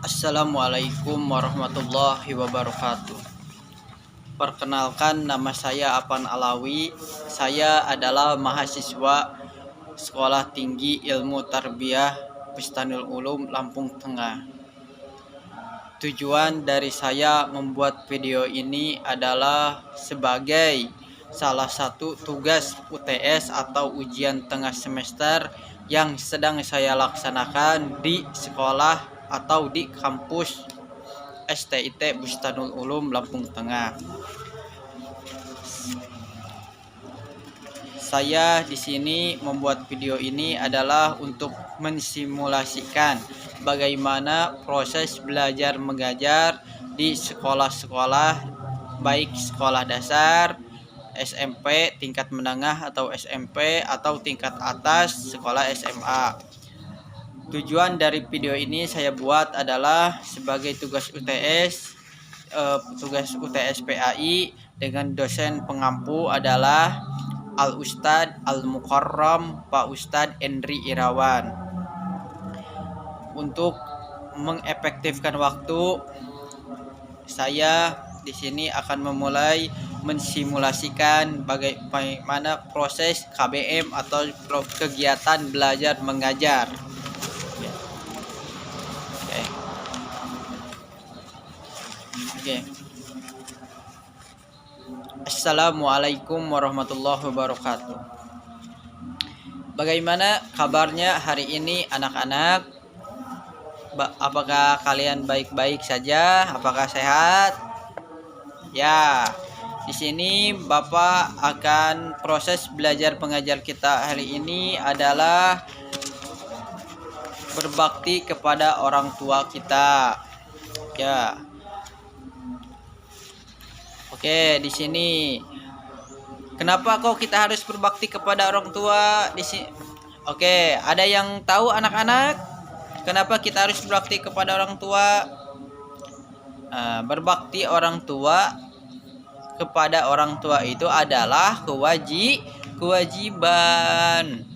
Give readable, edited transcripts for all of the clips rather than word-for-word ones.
Assalamualaikum warahmatullahi wabarakatuh. Perkenalkan, nama saya Apan Alawi. Saya adalah mahasiswa Sekolah Tinggi Ilmu Tarbiyah Bustanul Ulum Lampung Tengah. Tujuan dari saya membuat video ini adalah sebagai salah satu tugas UTS atau ujian tengah semester yang sedang saya laksanakan di sekolah atau di kampus STIT Bustanul Ulum Lampung Tengah. Saya di sini membuat video ini adalah untuk mensimulasikan bagaimana proses belajar mengajar di sekolah-sekolah, baik sekolah dasar, SMP, tingkat menengah atau SMP, atau tingkat atas sekolah SMA. Tujuan dari video ini saya buat adalah sebagai tugas UTS PAI dengan dosen pengampu adalah Al-Ustadz Al-Mukarram Pak Ustadz Endri Irawan. Untuk mengefektifkan waktu, saya di sini akan memulai mensimulasikan bagaimana proses KBM atau kegiatan belajar mengajar. Oke. Assalamualaikum warahmatullahi wabarakatuh. Bagaimana kabarnya hari ini anak-anak? Apakah kalian baik-baik saja? Apakah sehat? Ya. Di sini Bapak akan proses belajar mengajar kita hari ini adalah berbakti kepada orang tua kita. Ya. Oke, di sini kenapa kok kita harus berbakti kepada orang tua di sini? Oke, ada yang tahu anak-anak? Kenapa kita harus berbakti kepada orang tua? Berbakti orang tua kepada orang tua itu adalah kewajiban.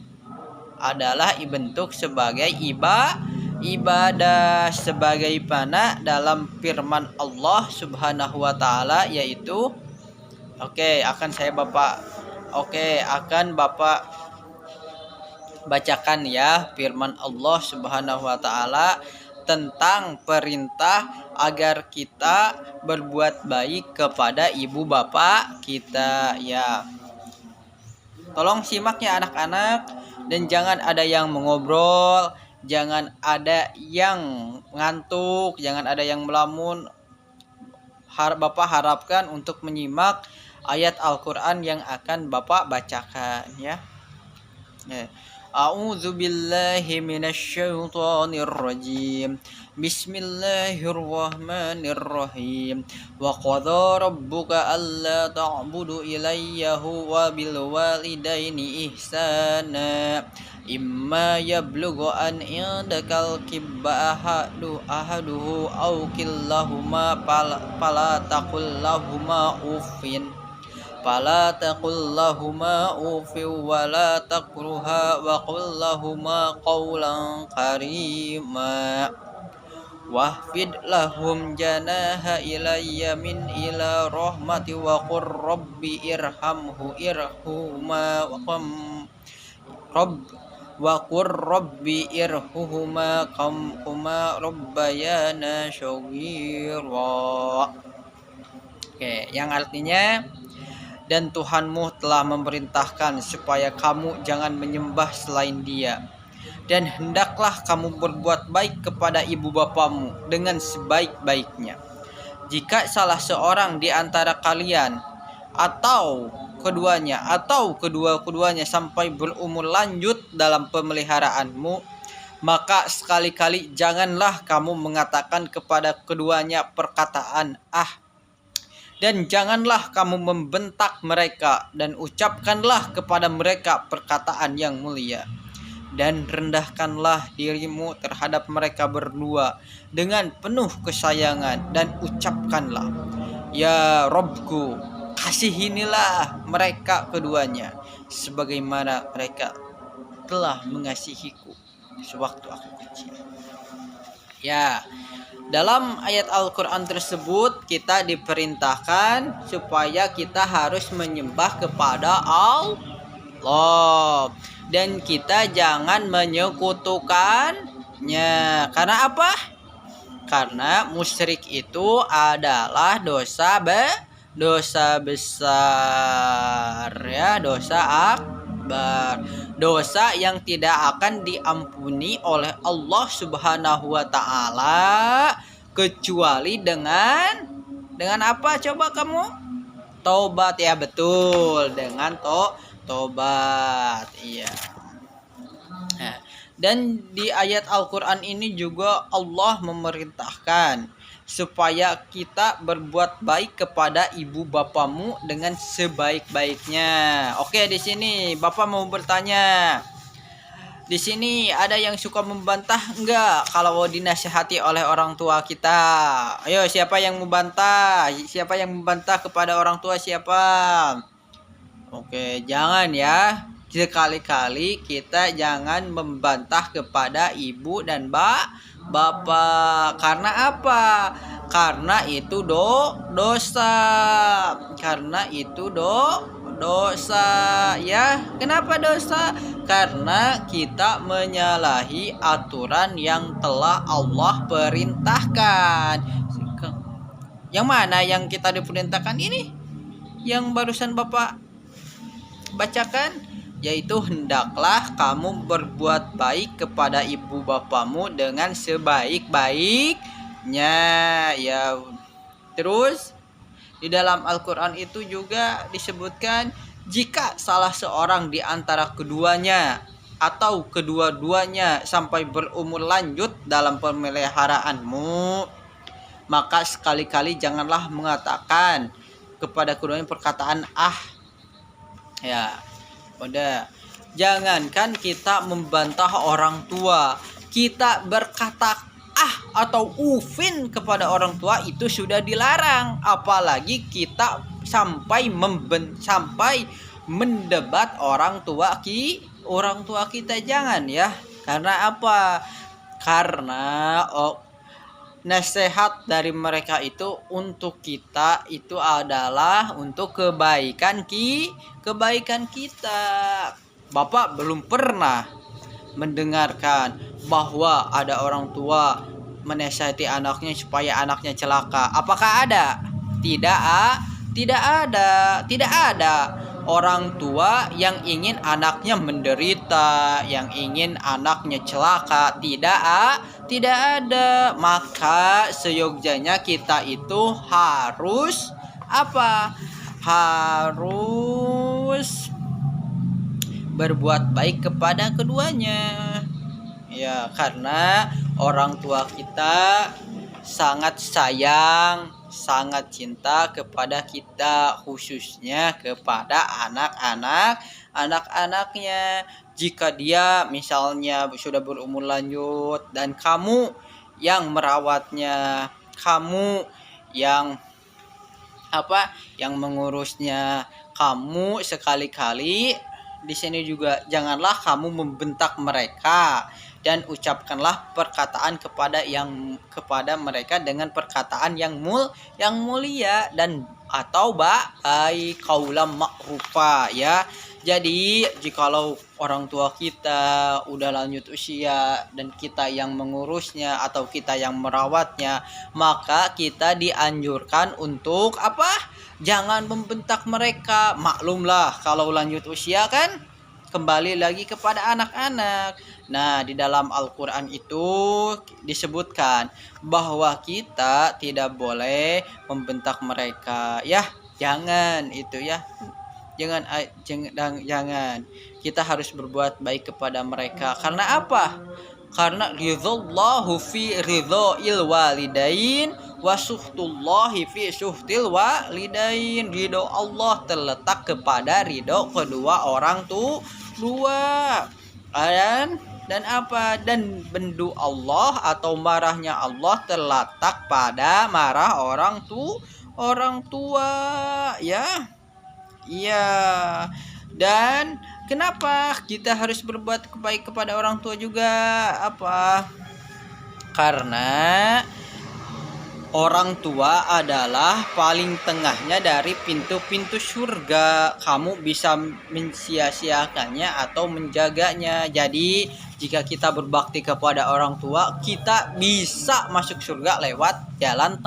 Adalah bentuk sebagai ibadah sebagaimana dalam firman Allah Subhanahu wa taala, yaitu akan Bapak bacakan ya firman Allah Subhanahu wa taala tentang perintah agar kita berbuat baik kepada ibu bapak kita ya. Tolong simak ya anak-anak, dan jangan ada yang mengobrol, jangan ada yang ngantuk, jangan ada yang melamun. Bapak harapkan untuk menyimak ayat Al-Quran yang akan Bapak bacakan ya. A'udzu billahi minasyaitonir rajim. Bismillahirrahmanirrahim. Wa qadha rabbuka alla ta'budu ilayyahu wa bil walidaini ihsana. Imma yablughu an indakal kibba ahaduhu aw killahuma fala taqul lahuma uffin wa la taqruha wa qul lahuma qawlan karima wahfid lahum janaha ilayya min ila rahmati wa qur rabbi irhuma wa qur rabbi irhuhuma kama rabbayana shaghira. Yang artinya, dan Tuhanmu telah memerintahkan supaya kamu jangan menyembah selain Dia, dan hendaklah kamu berbuat baik kepada ibu bapamu dengan sebaik-baiknya. Jika salah seorang di antara kalian atau keduanya atau kedua-keduanya sampai berumur lanjut dalam pemeliharaanmu, maka sekali-kali janganlah kamu mengatakan kepada keduanya perkataan dan janganlah kamu membentak mereka, dan ucapkanlah kepada mereka perkataan yang mulia. Dan rendahkanlah dirimu terhadap mereka berdua dengan penuh kesayangan, dan ucapkanlah, ya Rabbku, kasihinilah mereka keduanya sebagaimana mereka telah mengasihiku sewaktu aku kecil. Ya, dalam ayat Al-Quran tersebut kita diperintahkan supaya kita harus menyembah kepada Allah dan kita jangan menyekutukannya. Karena apa? Karena musyrik itu adalah dosa besar, ya, dosa akbar, dosa yang tidak akan diampuni oleh Allah Subhanahu wa taala kecuali dengan apa, coba kamu? Taubat, ya, betul, dengan tobat, iya. Nah, dan di ayat Al-Quran ini juga Allah memerintahkan supaya kita berbuat baik kepada ibu bapamu dengan sebaik-baiknya. Oke, di sini Bapak mau bertanya. Di sini ada yang suka membantah enggak kalau dinasihati oleh orang tua kita? Ayo, siapa yang membantah? Siapa yang membantah kepada orang tua, siapa? Oke, jangan ya. Sekali-kali kita jangan membantah kepada ibu dan bapak. Karena apa? Karena itu dosa. Karena itu dosa, ya. Kenapa dosa? Karena kita menyalahi aturan yang telah Allah perintahkan. Yang mana yang kita diperintahkan ini? Yang barusan Bapak bacakan, yaitu hendaklah kamu berbuat baik kepada ibu bapamu dengan sebaik-baiknya, ya. Terus di dalam Al-Quran itu juga disebutkan jika salah seorang di antara keduanya atau kedua-duanya sampai berumur lanjut dalam pemeliharaanmu, maka sekali-kali janganlah mengatakan kepada keduanya perkataan ya. Udah, jangankan kita membantah orang tua, kita berkata atau ufin kepada orang tua itu sudah dilarang, apalagi kita sampai mendebat orang tua kita, jangan ya. Karena apa? Karena nasihat dari mereka itu untuk kita itu adalah untuk kebaikan kita. Bapak belum pernah mendengarkan bahwa ada orang tua menasihati anaknya supaya anaknya celaka. Apakah ada? Tidak ada orang tua yang ingin anaknya menderita, yang ingin anaknya celaka. Tidak ada. Maka seyogyanya kita itu harus apa? Harus berbuat baik kepada keduanya. Ya, karena orang tua kita sangat sayang, sangat cinta kepada kita, khususnya kepada anak-anaknya. Jika dia misalnya sudah berumur lanjut dan kamu yang merawatnya, kamu yang mengurusnya, kamu sekali-kali di sini juga janganlah kamu membentak mereka dan ucapkanlah perkataan kepada mereka dengan perkataan yang mulia dan atau baik, kaulam ma'rufa, ya. Jadi jikalau orang tua kita udah lanjut usia dan kita yang mengurusnya atau kita yang merawatnya, maka kita dianjurkan untuk apa? Jangan membentak mereka. Maklumlah kalau lanjut usia kan kembali lagi kepada anak-anak. Nah, di dalam Al-Quran itu disebutkan bahwa kita tidak boleh membentak mereka. Ya, jangan itu ya. Jangan. Kita harus berbuat baik kepada mereka. Karena apa? Karena ridhallahu fi ridhoil walidain wa suhtullahi fi suhtil walidain. Ridho Allah terletak kepada ridho kedua orang tua. Dan apa? Dan bendu Allah atau marahnya Allah terletak pada marah orang tua, ya. Iya. Dan kenapa kita harus berbuat baik kepada orang tua juga? Apa? Karena orang tua adalah paling tengahnya dari pintu-pintu surga. Kamu bisa mensia-siakannya atau menjaganya. Jadi jika kita berbakti kepada orang tua, kita bisa masuk surga lewat jalan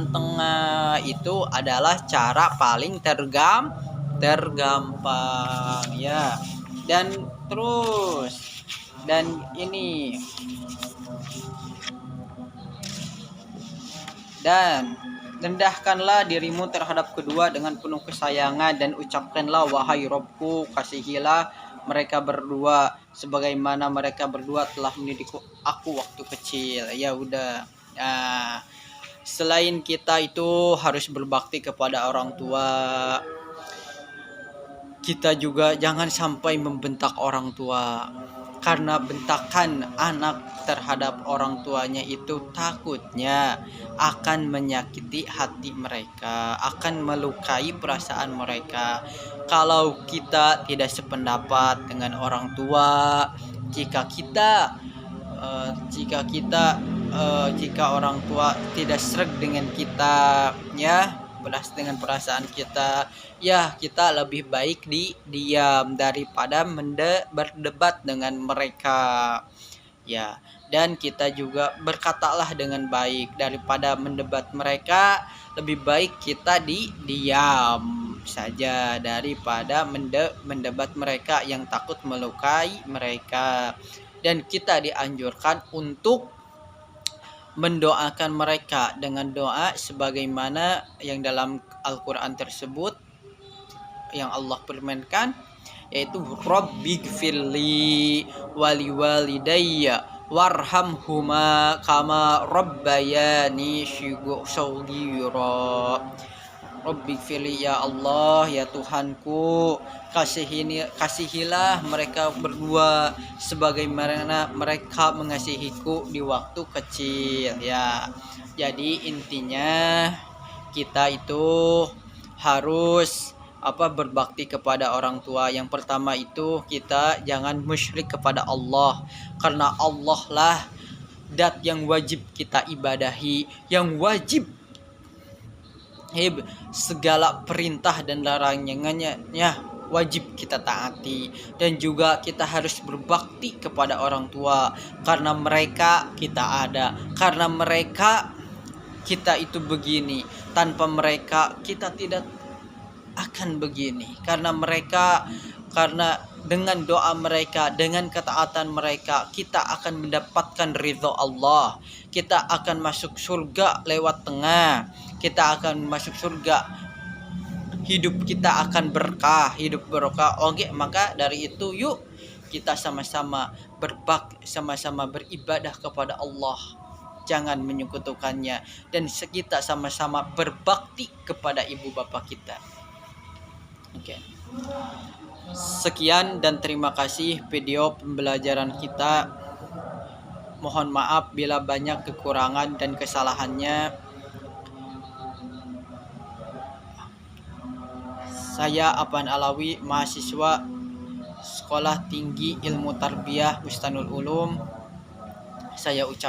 tengah. Itu adalah cara paling tergampang ya. Dan ini dan rendahkanlah dirimu terhadap kedua dengan penuh kesayangan dan ucapkanlah, wahai Robku, kasihilah mereka berdua sebagaimana mereka berdua telah mendidik aku waktu kecil. Ya udah. Nah, selain kita itu harus berbakti kepada orang tua, kita juga jangan sampai membentak orang tua. Karena bentakan anak terhadap orang tuanya itu takutnya akan menyakiti hati mereka, akan melukai perasaan mereka. Kalau kita tidak sependapat dengan orang tua, jika orang tua tidak sreg dengan kita, ya belas dengan perasaan kita, ya kita lebih baik diam daripada berdebat dengan mereka ya. Dan kita juga berkatalah dengan baik, daripada mendebat mereka lebih baik kita diam saja daripada mendebat mereka yang takut melukai mereka. Dan kita dianjurkan untuk mendoakan mereka dengan doa sebagaimana yang dalam Al-Quran tersebut yang Allah firmankan, yaitu Rabbighfirli wali walidayya warhamhuma kama rabbayani shaghira. Rabbighfirli, ya Allah, ya Tuhanku, kasihilah mereka berdua sebagaimana mereka mengasihiku di waktu kecil ya. Jadi intinya kita itu harus berbakti kepada orang tua. Yang pertama itu kita jangan musyrik kepada Allah, karena Allah lah zat yang wajib kita ibadahi, yang wajib segala perintah dan larangannya wajib kita taati. Dan juga kita harus berbakti kepada orang tua, karena mereka kita ada, karena mereka kita itu begini, tanpa mereka kita tidak akan begini. Karena dengan doa mereka, dengan ketaatan mereka, kita akan mendapatkan ridho Allah. Kita akan masuk surga lewat tengah. Kita akan masuk surga. Hidup kita akan berkah, hidup berkah. Oke, maka dari itu yuk kita sama-sama sama-sama beribadah kepada Allah. Jangan menyekutukannya, dan kita sama-sama berbakti kepada ibu bapak kita. Oke. Sekian dan terima kasih video pembelajaran kita. Mohon maaf bila banyak kekurangan dan kesalahannya. Saya Afan Alawi, mahasiswa Sekolah Tinggi Ilmu Tarbiyah Bustanul Ulum. Saya ucapkan